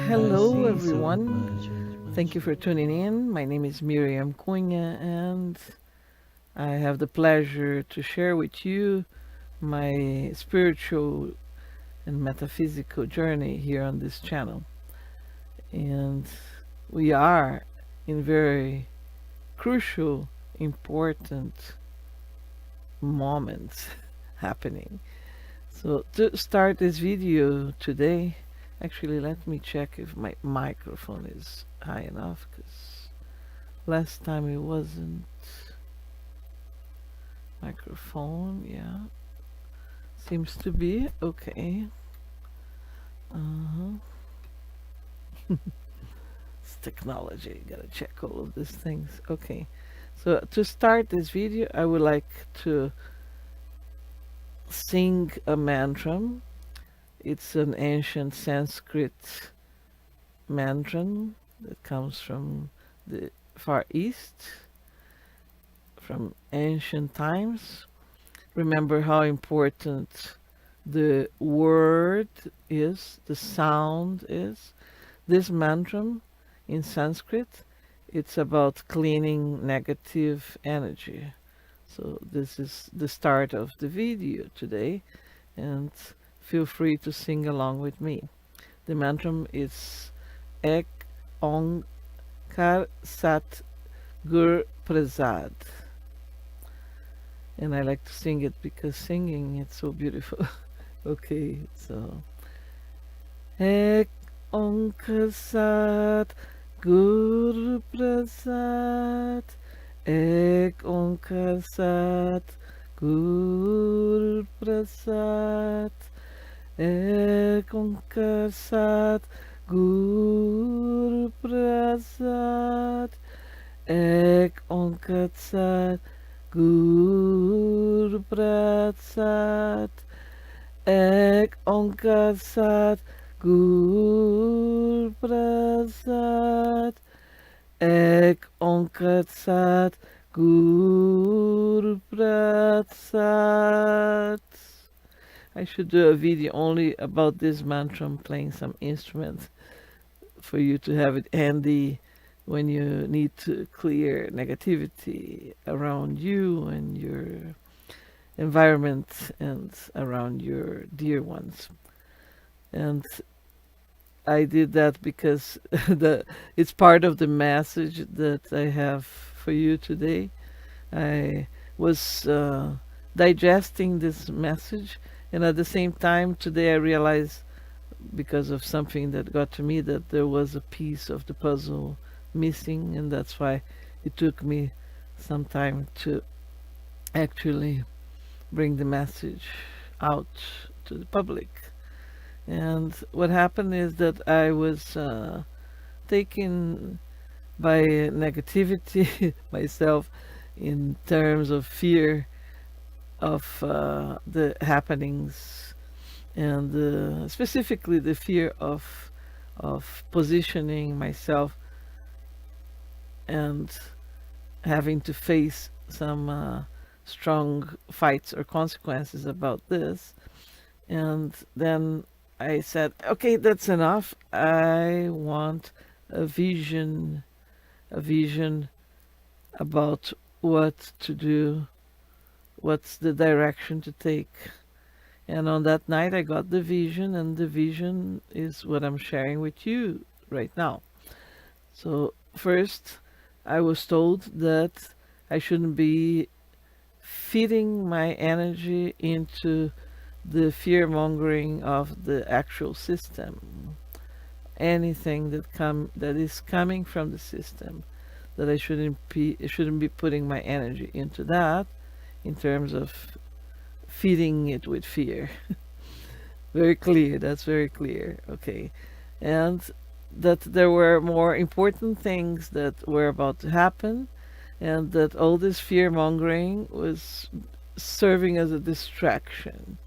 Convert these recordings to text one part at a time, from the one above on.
Hello, everyone. Thank you for tuning in. My name is Miriam Cunha, and I have the pleasure to share with you my spiritual and metaphysical journey here on this channel. And we are in very crucial, important moments happening. So to start this video today, actually let me check if my microphone is high enough, because last time it wasn't. Microphone, yeah, seems to be okay. It's technology, gotta check all of these things. Okay, so to start this video I would like to sing a mantra. It's an ancient Sanskrit mantra that comes from the Far East, from ancient times. Remember how important the word is, the sound is. This mantra in Sanskrit, it's about cleaning negative energy. So this is the start of the video today, and feel free to sing along with me. The mantra is Ek Onkar Sat Gur Prasad. And I like to sing it because singing it's so beautiful. Okay, so Ek Onkar Sat Gur Prasad, Ek Onkar Sat Gur Prasad, Ek Onkar Sat Gur Prasad, Ek Onkar Sat Gur Prasad, Ek Onkar Sat Gur Prasad, Ek Onkar Sat Gur Prasad. I should do a video only about this mantra, playing some instruments for you to have it handy when you need to clear negativity around you and your environment and around your dear ones. And I did that because it's part of the message that I have for you today. I was digesting this message, and at the same time today I realized, because of something that got to me, that there was a piece of the puzzle missing, and that's why it took me some time to actually bring the message out to the public. And what happened is that I was taken by negativity myself, in terms of fear of the happenings, and specifically the fear of positioning myself and having to face some strong fights or consequences about this. And then I said, okay, that's enough. I want a vision about what to do, what's the direction to take. And on that night I got the vision, and the vision is what I'm sharing with you right now. So first, I was told that I shouldn't be feeding my energy into the fear-mongering of the actual system. Anything that is coming from the system, that I shouldn't be putting my energy into that, in terms of feeding it with fear. Very clear, that's very clear. Okay. And that there were more important things that were about to happen, and that all this fear mongering was serving as a distraction.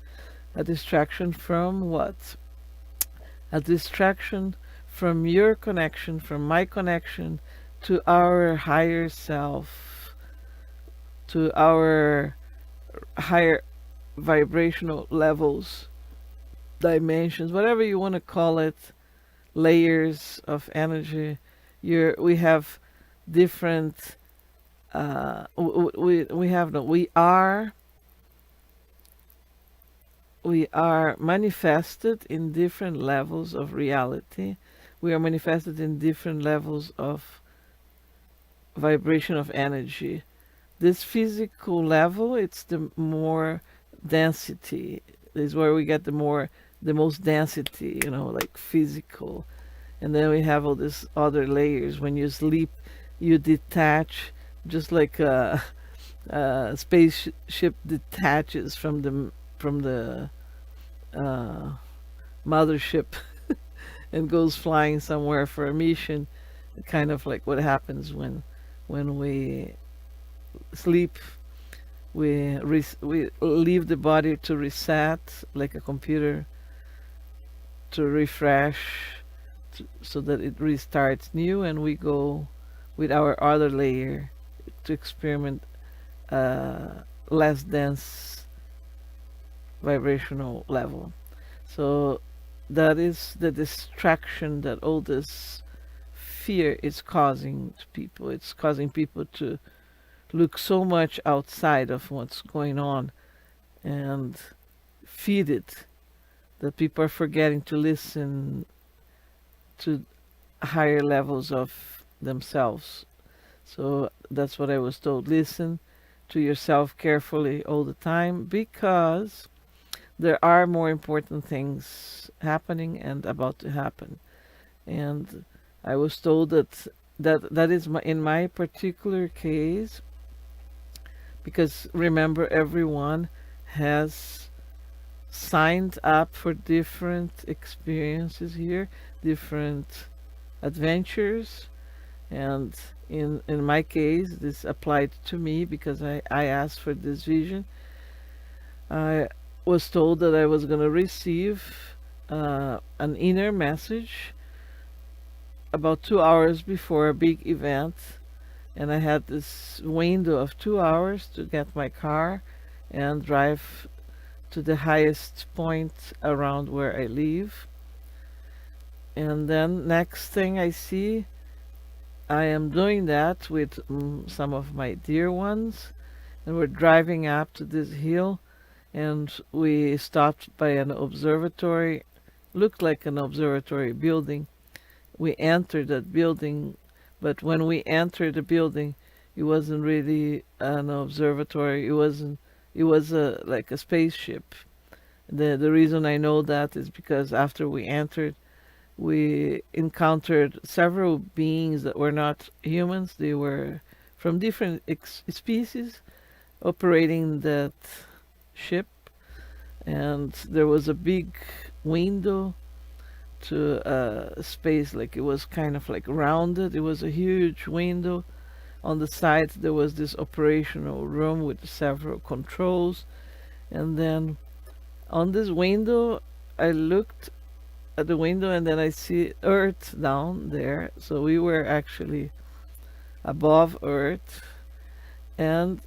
A distraction from what? A distraction from your connection, from my connection to our higher self, to our higher vibrational levels, dimensions, whatever you want to call it, layers of energy. We have different. We have no. We are manifested in different levels of reality. We are manifested in different levels of vibration of energy. This physical level, it's the more density, is where we get the most density, like physical. And then we have all these other layers. When you sleep, you detach, just like a spaceship detaches from the uh, mothership and goes flying somewhere for a mission. Kind of like what happens when we sleep. We leave the body to reset, like a computer, to refresh, so that it restarts new, and we go with our other layer to experiment less dense vibrational level. So that is the distraction that all this fear is causing to people. It's causing people to look so much outside of what's going on and feed it, that people are forgetting to listen to higher levels of themselves. So that's what I was told. Listen to yourself carefully all the time, because there are more important things happening and about to happen. And I was told that is in my particular case, because remember, everyone has signed up for different experiences here, different adventures. And in my case, this applied to me because I asked for this vision. I was told that I was going to receive an inner message about 2 hours before a big event, and I had this window of 2 hours to get my car and drive to the highest point around where I live. And then next thing I see, I am doing that with some of my dear ones, and we're driving up to this hill, and we stopped by an observatory, looked like an observatory building. We entered that building, but when we entered the building, it wasn't really an observatory. It was like a spaceship. The reason I know that is because after we entered, we encountered several beings that were not humans. They were from different species operating that ship, and there was a big window to a space, like it was kind of like rounded. It was a huge window. On the side there was this operational room with several controls, and then on this window I looked at the window, and then I see Earth down there. So we were actually above Earth, and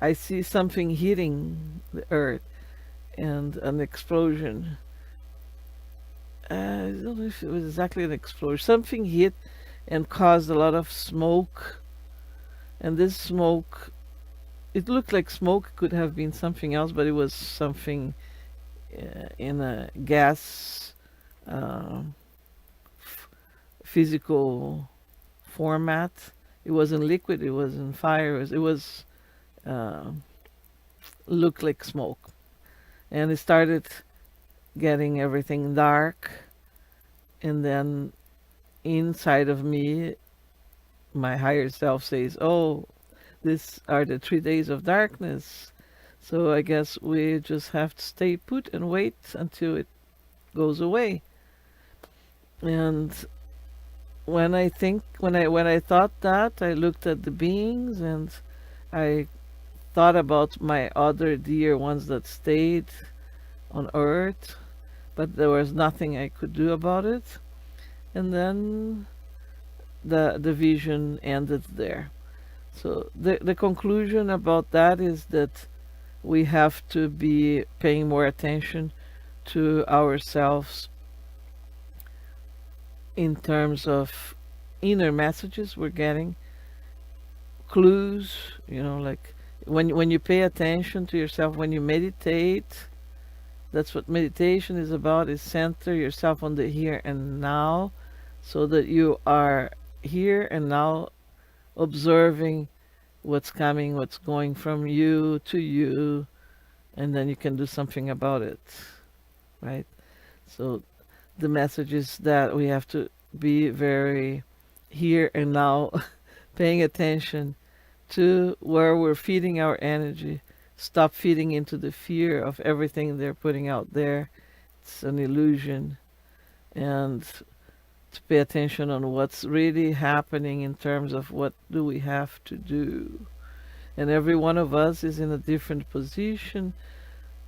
I see something hitting the Earth and an explosion. I don't know if it was exactly an explosion. Something hit and caused a lot of smoke, and this smoke, it looked like smoke. Could have been something else, but it was something in a gas physical format. It wasn't liquid, it wasn't fire, it was looked like smoke. And it started getting everything dark, and then inside of me, my higher self says, oh, these are the 3 days of darkness, so I guess we just have to stay put and wait until it goes away. And when I thought that, I looked at the beings, and I thought about my other dear ones that stayed on Earth, but there was nothing I could do about it. And then the vision ended there. So the conclusion about that is that we have to be paying more attention to ourselves in terms of inner messages we're getting, clues, like when you pay attention to yourself, when you meditate. That's what meditation is about, is center yourself on the here and now, so that you are here and now observing what's coming, what's going from you to you, and then you can do something about it, right? So the message is that we have to be very here and now, paying attention to where we're feeding our energy. Stop feeding into the fear of everything they're putting out there. It's an illusion. And to pay attention on what's really happening in terms of what do we have to do. And every one of us is in a different position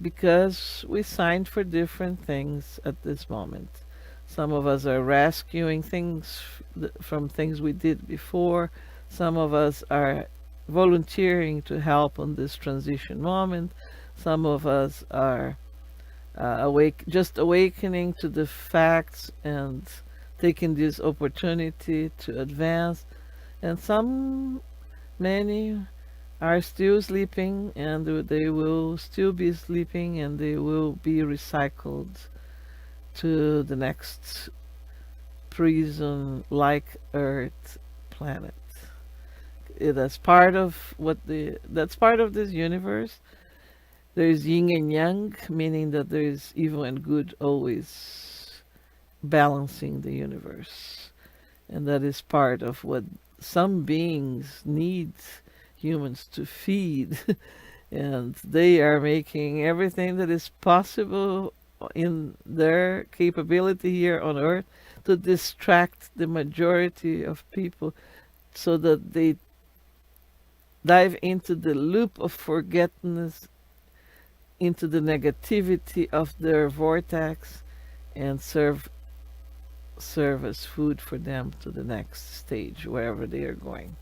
because we signed for different things at this moment. Some of us are rescuing things from things we did before. Some of us are volunteering to help on this transition moment. Some of us are just awakening to the facts and taking this opportunity to advance. And many are still sleeping, and they will still be sleeping, and they will be recycled to the next prison like Earth planet. That's part of that's part of this universe. There is yin and yang, meaning that there is evil and good always balancing the universe. And that is part of what some beings need humans to feed. And they are making everything that is possible in their capability here on Earth to distract the majority of people so that they dive into the loop of forgetfulness, into the negativity of their vortex, and serve as food for them to the next stage, wherever they are going.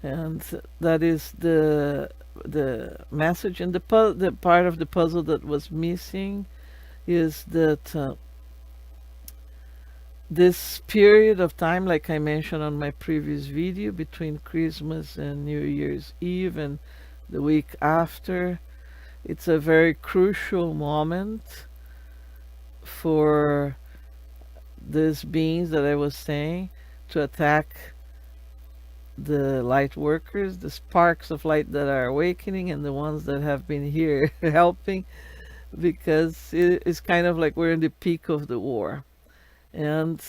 And that is the message. And the part of the puzzle that was missing is that this period of time, like I mentioned on my previous video, between Christmas and New Year's Eve and the week after, it's a very crucial moment for these beings that I was saying to attack the light workers, the sparks of light that are awakening, and the ones that have been here helping, because it's kind of like we're in the peak of the war. And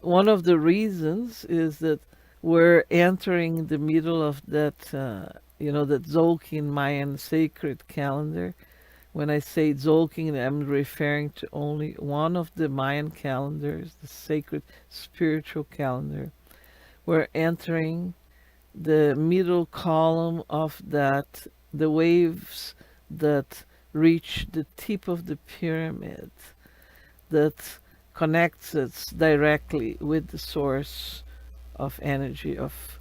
one of the reasons is that we're entering the middle of that, that Tzolk'in Mayan sacred calendar. When I say Tzolk'in, I'm referring to only one of the Mayan calendars, the sacred spiritual calendar. We're entering the middle column of that, the waves that reach the tip of the pyramid, that connects us directly with the source of energy of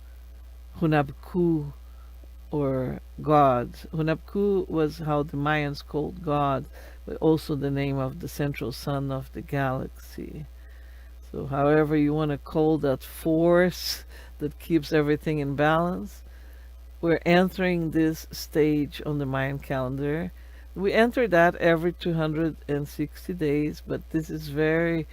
Hunabku, or God. Hunabku was how the Mayans called God, but also the name of the central sun of the galaxy. So however you want to call that force that keeps everything in balance, we're entering this stage on the Mayan calendar. We enter that every 260 days, but this is very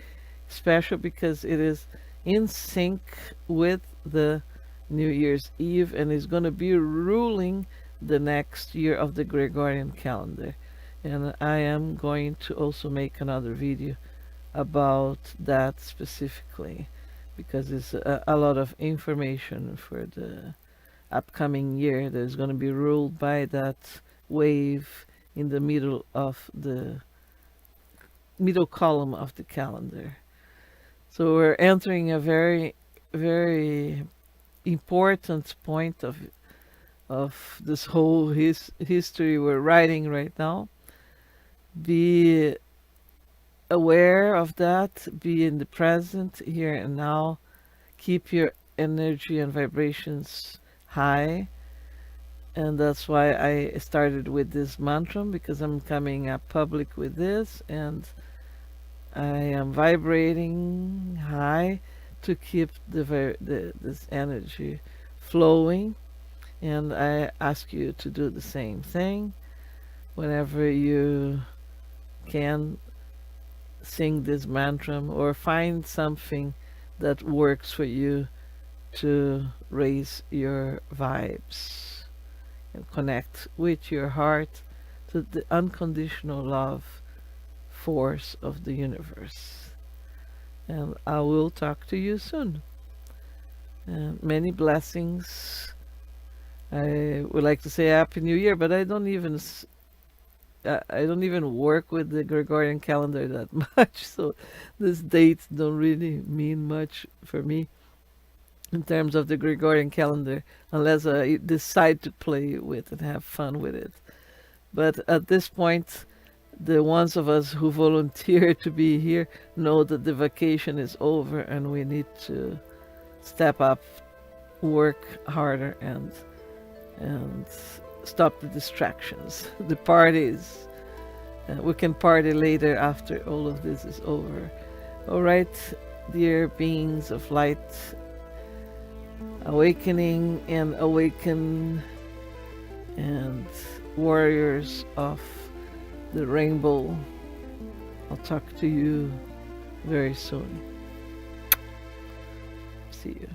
special because it is in sync with the New Year's Eve and is going to be ruling the next year of the Gregorian calendar. And I am going to also make another video about that specifically, because it's a lot of information for the upcoming year that is going to be ruled by that wave in the middle of the middle column of the calendar. So we're entering a very, very important point of this whole history we're writing right now. Be aware of that, be in the present, here and now. Keep your energy and vibrations high. And that's why I started with this mantra, because I'm coming up public with this, and I am vibrating high to keep this energy flowing. And I ask you to do the same thing. Whenever you can, sing this mantra or find something that works for you to raise your vibes and connect with your heart to the unconditional love force of the universe. And I will talk to you soon. And many blessings. I would like to say Happy New Year, but I don't even work with the Gregorian calendar that much, so these dates don't really mean much for me in terms of the Gregorian calendar, unless I decide to play with and have fun with it. But at this point, the ones of us who volunteer to be here know that the vacation is over and we need to step up, work harder, and stop the distractions, the parties. We can party later after all of this is over. All right, dear beings of light, awakening and awaken, and warriors of the rainbow, I'll talk to you very soon. See you.